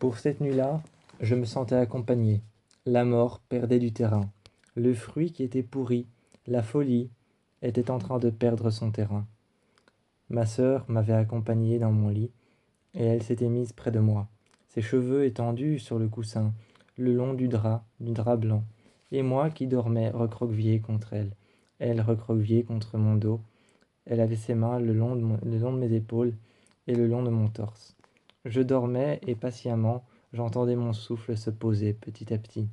Pour cette nuit-là, je me sentais accompagné. La mort perdait du terrain. Le fruit qui était pourri, la folie, était en train de perdre son terrain. Ma sœur m'avait accompagné dans mon lit, et elle s'était mise près de moi, ses cheveux étendus sur le coussin, le long du drap blanc, et moi qui dormais recroquevillé contre elle, elle recroquevillée contre mon dos. Elle avait ses mains le long de mes épaules et le long de mon torse. Je dormais et patiemment, j'entendais mon souffle se poser petit à petit.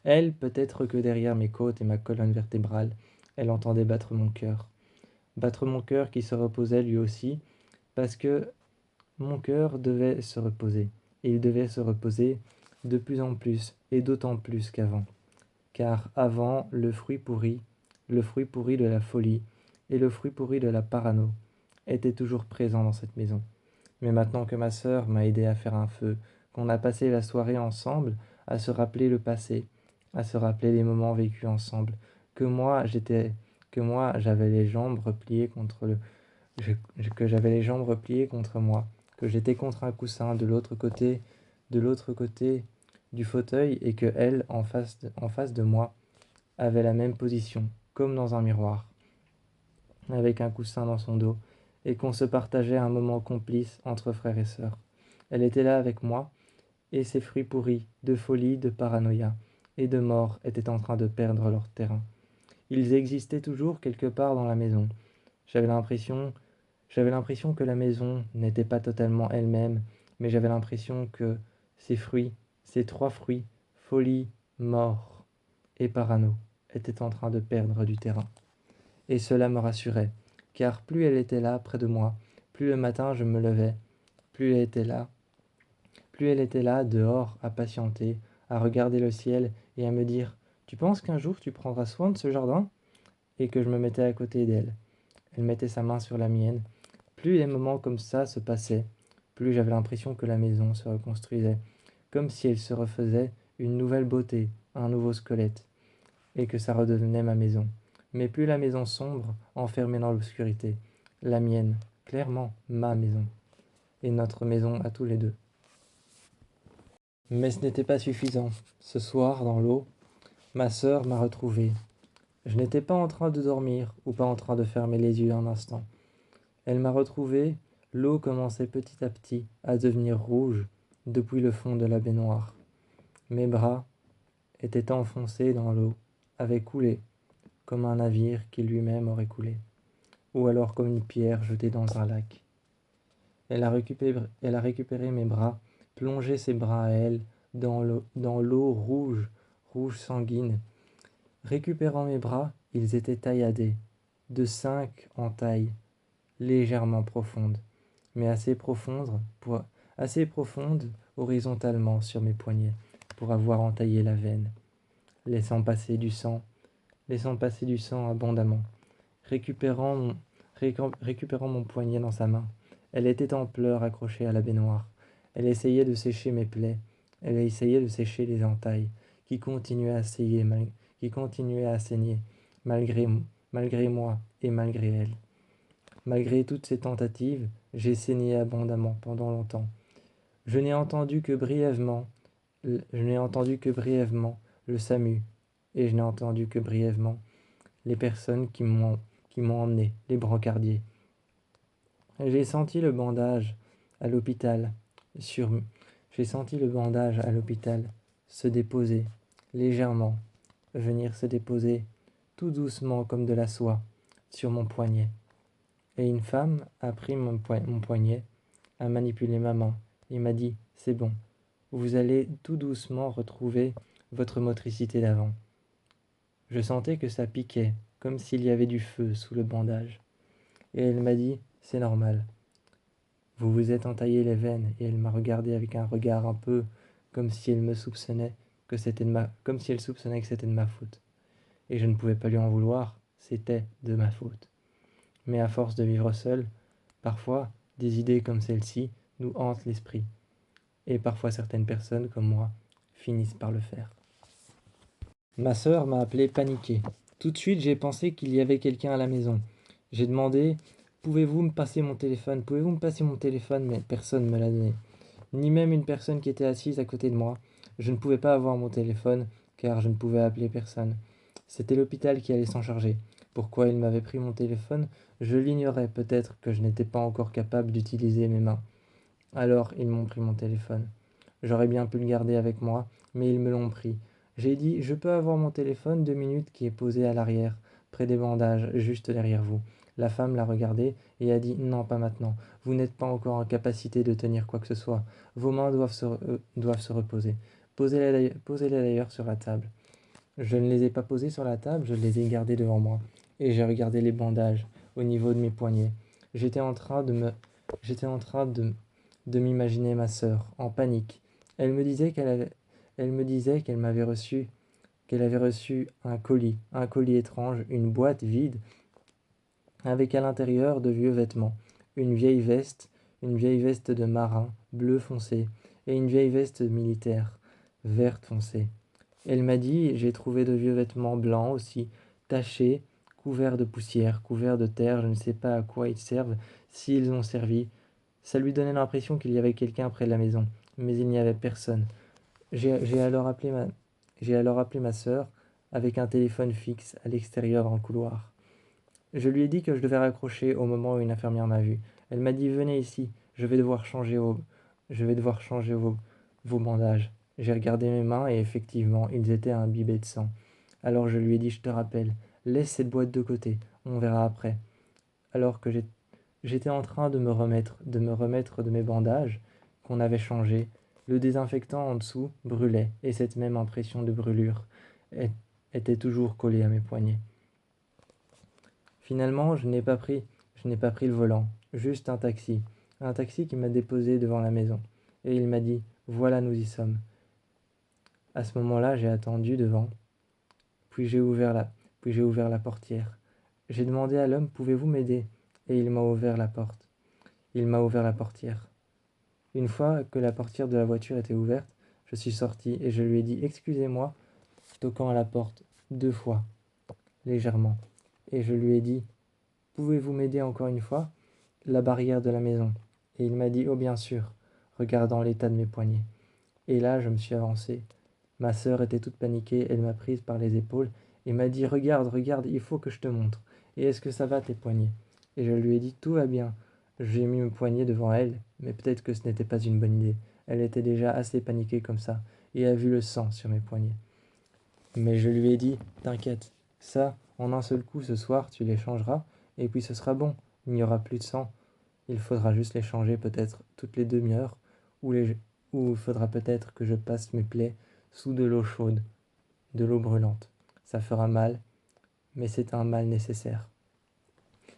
Elle, peut-être que derrière mes côtes et ma colonne vertébrale, elle entendait battre mon cœur. Battre mon cœur qui se reposait lui aussi, parce que mon cœur devait se reposer. Et il devait se reposer de plus en plus et d'autant plus qu'avant. Car avant, le fruit pourri de la folie et le fruit pourri de la parano était toujours présent dans cette maison. Mais maintenant que ma sœur m'a aidé à faire un feu, qu'on a passé la soirée ensemble, à se rappeler le passé, à se rappeler les moments vécus ensemble, que moi j'avais les jambes repliées contre que j'avais les jambes repliées contre moi, que j'étais contre un coussin de l'autre côté du fauteuil et que elle, en face de moi, avait la même position, comme dans un miroir, avec un coussin dans son dos, et qu'on se partageait un moment complice entre frères et sœurs. Elle était là avec moi, et ses fruits pourris, de folie, de paranoïa et de mort étaient en train de perdre leur terrain. Ils existaient toujours quelque part dans la maison. J'avais l'impression que la maison n'était pas totalement elle-même, mais j'avais l'impression que ces fruits, ces trois fruits, folie, mort et parano, étaient en train de perdre du terrain. Et cela me rassurait, car plus elle était là près de moi, plus le matin je me levais, plus elle était là dehors à patienter, à regarder le ciel et à me dire « Tu penses qu'un jour tu prendras soin de ce jardin ?» et que je me mettais à côté d'elle. Elle mettait sa main sur la mienne. Plus les moments comme ça se passaient, plus j'avais l'impression que la maison se reconstruisait, comme si elle se refaisait une nouvelle beauté, un nouveau squelette, et que ça redevenait ma maison. Mais plus la maison sombre, enfermée dans l'obscurité, la mienne, clairement ma maison, et notre maison à tous les deux. Mais ce n'était pas suffisant. Ce soir, dans l'eau, ma sœur m'a retrouvé. Je n'étais pas en train de dormir ou pas en train de fermer les yeux un instant. Elle m'a retrouvé, l'eau commençait petit à petit à devenir rouge depuis le fond de la baignoire. Mes bras étaient enfoncés dans l'eau, avaient coulé, comme un navire qui lui-même aurait coulé, ou alors comme une pierre jetée dans un lac. Elle a récupéré mes bras, plongé ses bras à elle dans l'eau rouge, rouge sanguine. Récupérant mes bras, ils étaient tailladés, de 5 en taille, légèrement profonde, mais assez profonde horizontalement sur mes poignets, pour avoir entaillé la veine, laissant passer du sang abondamment. Récupérant mon poignet dans sa main, elle était en pleurs accrochée à la baignoire. Elle essayait de sécher mes plaies, elle essayait de sécher les entailles, qui continuaient à saigner, malgré moi et malgré elle. Malgré toutes ces tentatives, j'ai saigné abondamment pendant longtemps. Je n'ai entendu que brièvement le SAMU, et je n'ai entendu que brièvement les personnes qui m'ont emmené, les brancardiers. J'ai senti le bandage à l'hôpital se déposer légèrement, venir se déposer tout doucement comme de la soie sur mon poignet. Et une femme a pris mon poignet, a manipulé ma main et m'a dit « C'est bon, vous allez tout doucement retrouver votre motricité d'avant. » Je sentais que ça piquait, comme s'il y avait du feu sous le bandage. Et elle m'a dit « C'est normal. Vous vous êtes entaillé les veines. » Et elle m'a regardé avec un regard un peu comme si elle me soupçonnait que c'était comme si elle soupçonnait que c'était de ma faute. Et je ne pouvais pas lui en vouloir, c'était de ma faute. Mais à force de vivre seul, parfois, des idées comme celle-ci nous hantent l'esprit. Et parfois certaines personnes, comme moi, finissent par le faire. Ma sœur m'a appelé paniqué. Tout de suite, j'ai pensé qu'il y avait quelqu'un à la maison. J'ai demandé « Pouvez-vous me passer mon téléphone ? Pouvez-vous me passer mon téléphone ?» Mais personne ne me l'a donné. ni même une personne qui était assise à côté de moi. Je ne pouvais pas avoir mon téléphone, car je ne pouvais appeler personne. C'était l'hôpital qui allait s'en charger. Pourquoi ils m'avaient pris mon téléphone, je l'ignorais, peut-être que je n'étais pas encore capable d'utiliser mes mains. Alors ils m'ont pris mon téléphone. J'aurais bien pu le garder avec moi, mais ils me l'ont pris. J'ai dit, je peux avoir mon téléphone 2 minutes qui est posé à l'arrière, près des bandages, juste derrière vous. La femme l'a regardé et a dit, non, pas maintenant. Vous n'êtes pas encore en capacité de tenir quoi que ce soit. Vos mains doivent se reposer. Posez-les d'ailleurs sur la table. Je ne les ai pas posées sur la table, je les ai gardées devant moi. Et j'ai regardé les bandages au niveau de mes poignets. J'étais en train de me... J'étais en train de m'imaginer ma sœur, en panique. Elle me disait qu'elle avait reçu un colis étrange, une boîte vide, avec à l'intérieur de vieux vêtements, une vieille veste de marin, bleu foncé, et une vieille veste militaire, verte foncé. Elle m'a dit, j'ai trouvé de vieux vêtements blancs aussi, tachés, couverts de poussière, couverts de terre, je ne sais pas à quoi ils servent, s'ils ont servi. Ça lui donnait l'impression qu'il y avait quelqu'un près de la maison, mais il n'y avait personne. J'ai alors appelé ma sœur avec un téléphone fixe à l'extérieur dans le couloir. Je lui ai dit que je devais raccrocher au moment où une infirmière m'a vu. Elle m'a dit, venez ici, je vais devoir changer vos bandages. J'ai regardé mes mains et effectivement, ils étaient imbibés de sang. Alors je lui ai dit, je te rappelle, laisse cette boîte de côté, on verra après. Alors que j'étais en train de me remettre de mes bandages qu'on avait changés, le désinfectant en dessous brûlait et cette même impression de brûlure était toujours collée à mes poignets. Finalement, je n'ai pas pris le volant, juste un taxi qui m'a déposé devant la maison. Et il m'a dit, voilà, nous y sommes. À ce moment-là, j'ai attendu devant, puis puis j'ai ouvert la portière. J'ai demandé à l'homme, pouvez-vous m'aider? Et il m'a ouvert la porte. Il m'a ouvert la portière. Une fois que la portière de la voiture était ouverte, je suis sorti et je lui ai dit, excusez-moi, toquant à la porte 2 fois, légèrement. Et je lui ai dit, pouvez-vous m'aider encore une fois? La barrière de la maison. Et il m'a dit, oh bien sûr, regardant l'état de mes poignets. Et là, je me suis avancé. Ma sœur était toute paniquée, elle m'a prise par les épaules et m'a dit, regarde, regarde, il faut que je te montre. Et est-ce que ça va tes poignets? Et je lui ai dit, tout va bien. J'ai mis mes poignets devant elle, mais peut-être que ce n'était pas une bonne idée. Elle était déjà assez paniquée comme ça, et a vu le sang sur mes poignets. Mais je lui ai dit, t'inquiète, ça, en un seul coup ce soir, tu les changeras, et puis ce sera bon, il n'y aura plus de sang. Il faudra juste les changer peut-être toutes les demi-heures, ou il faudra peut-être que je passe mes plaies sous de l'eau chaude, de l'eau brûlante. Ça fera mal, mais c'est un mal nécessaire.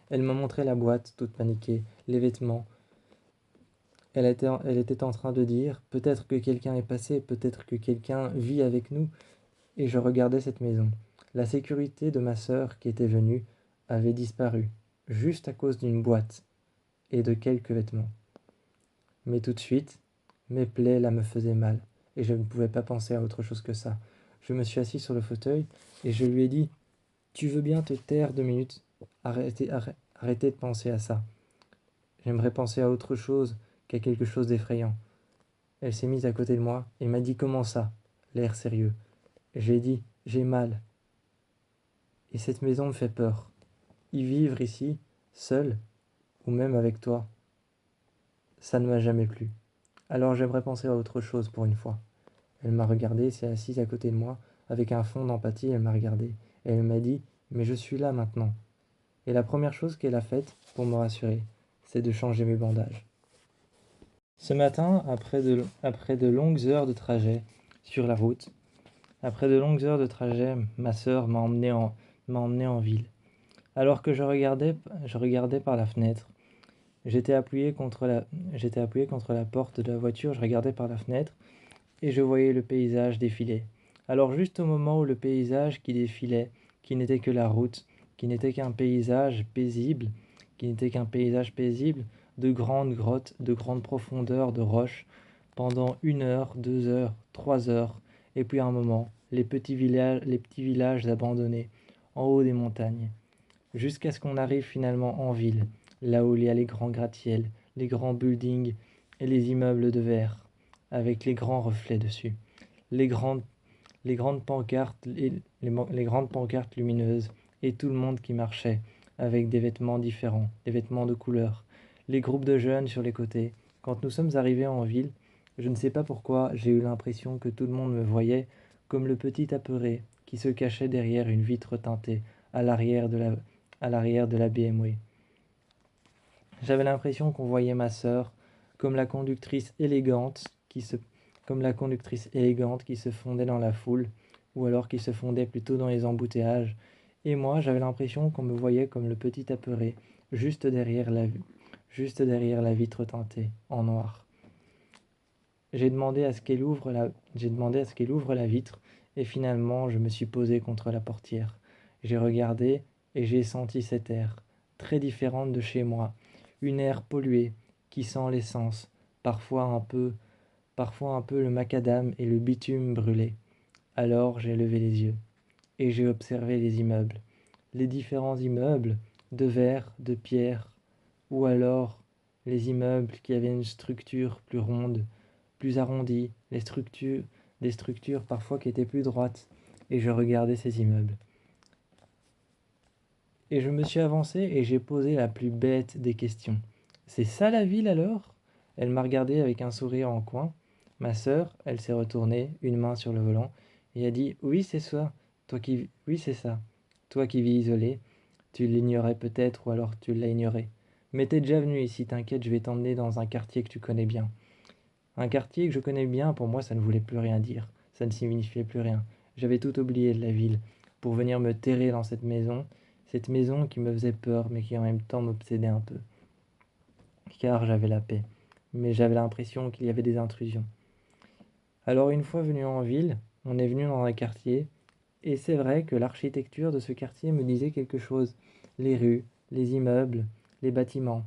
Elle m'a montré la boîte, toute paniquée, les vêtements. Elle était en train de dire, peut-être que quelqu'un est passé, peut-être que quelqu'un vit avec nous, et je regardais cette maison. La sécurité de ma sœur qui était venue avait disparu, juste à cause d'une boîte et de quelques vêtements. Mais tout de suite, mes plaies là me faisaient mal, et je ne pouvais pas penser à autre chose que ça. Je me suis assis sur le fauteuil, et je lui ai dit, tu veux bien te taire 2 minutes? Arrêtez de penser à ça. J'aimerais penser à autre chose qu'à quelque chose d'effrayant. Elle s'est mise à côté de moi et m'a dit, comment ça? L'air sérieux. J'ai dit, j'ai mal. Et cette maison me fait peur. Y vivre ici, seul, ou même avec toi, ça ne m'a jamais plu. Alors j'aimerais penser à autre chose pour une fois. Elle m'a regardé, s'est assise à côté de moi, avec un fond d'empathie, elle m'a regardé. Et elle m'a dit, mais je suis là maintenant. Et la première chose qu'elle a faite, pour me rassurer, c'est de changer mes bandages. Ce matin, après de longues heures de trajet sur la route, après de longues heures de trajet, ma sœur m'a emmené en ville. Alors que je regardais par la fenêtre. J'étais appuyé contre la porte de la voiture, je regardais par la fenêtre et je voyais le paysage défiler. Alors juste au moment où le paysage qui défilait, qui n'était que la route, qui n'était qu'un paysage paisible, qui n'était qu'un paysage paisible, de grandes grottes, de grandes profondeurs de roches, pendant 1 heure, 2 heures, 3 heures, et puis à un moment, les petits villages abandonnés, en haut des montagnes, jusqu'à ce qu'on arrive finalement en ville, là où il y a les grands gratte-ciels, les grands buildings et les immeubles de verre. avec les grands reflets dessus, les grandes, les grandes pancartes, les grandes pancartes lumineuses, et tout le monde qui marchait, avec des vêtements différents, des vêtements de couleur, les groupes de jeunes sur les côtés. Quand nous sommes arrivés en ville, je ne sais pas pourquoi, j'ai eu l'impression que tout le monde me voyait comme le petit apeuré qui se cachait derrière une vitre teintée à l'arrière de la BMW. J'avais l'impression qu'on voyait ma sœur comme la conductrice élégante comme la conductrice élégante qui se fondait dans la foule, ou alors qui se fondait plutôt dans les embouteillages. Et moi, j'avais l'impression qu'on me voyait comme le petit apeuré, juste derrière la vitre teintée, en noir. J'ai demandé à ce qu'elle ouvre la vitre, et finalement, je me suis posé contre la portière. J'ai regardé, et j'ai senti cette air, très différente de chez moi, une air polluée, qui sent l'essence, parfois un peu le macadam et le bitume brûlé. Alors j'ai levé les yeux, et j'ai observé les différents immeubles, de verre, de pierre, ou alors les immeubles qui avaient une structure plus ronde, plus arrondie, des structures parfois qui étaient plus droites, et je regardais ces immeubles. Et je me suis avancé et j'ai posé la plus bête des questions. C'est ça la ville alors? Elle m'a regardé avec un sourire en coin. Ma sœur, elle s'est retournée, une main sur le volant, et a dit: Oui, c'est ça. Oui, c'est ça. Toi qui vis isolé, tu l'ignorais peut-être ou alors tu l'as ignoré. Mais t'es déjà venu ici, t'inquiète, je vais t'emmener dans un quartier que tu connais bien. Un quartier que je connais bien, pour moi, ça ne voulait plus rien dire. Ça ne signifiait plus rien. J'avais tout oublié de la ville pour venir me terrer dans cette maison qui me faisait peur, mais qui en même temps m'obsédait un peu. Car j'avais la paix, mais j'avais l'impression qu'il y avait des intrusions. Alors une fois venu en ville, on est venu dans un quartier, et c'est vrai que l'architecture de ce quartier me disait quelque chose. Les rues, les immeubles, les bâtiments,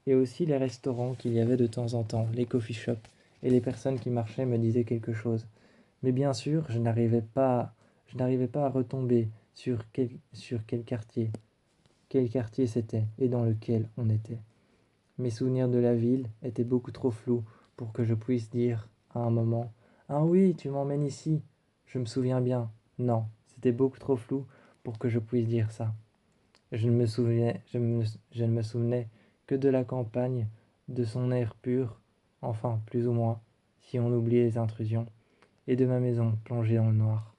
et aussi les restaurants qu'il y avait de temps en temps, les coffee shops, et les personnes qui marchaient me disaient quelque chose. Mais bien sûr, je n'arrivais pas à retomber sur quel quartier c'était et dans lequel on était. Mes souvenirs de la ville étaient beaucoup trop flous pour que je puisse dire à un moment: Ah oui, tu m'emmènes ici. Je me souviens bien. Non, c'était beaucoup trop flou pour que je puisse dire ça. Je ne me souvenais que de la campagne, de son air pur, enfin plus ou moins, si on oublie les intrusions, et de ma maison plongée dans le noir.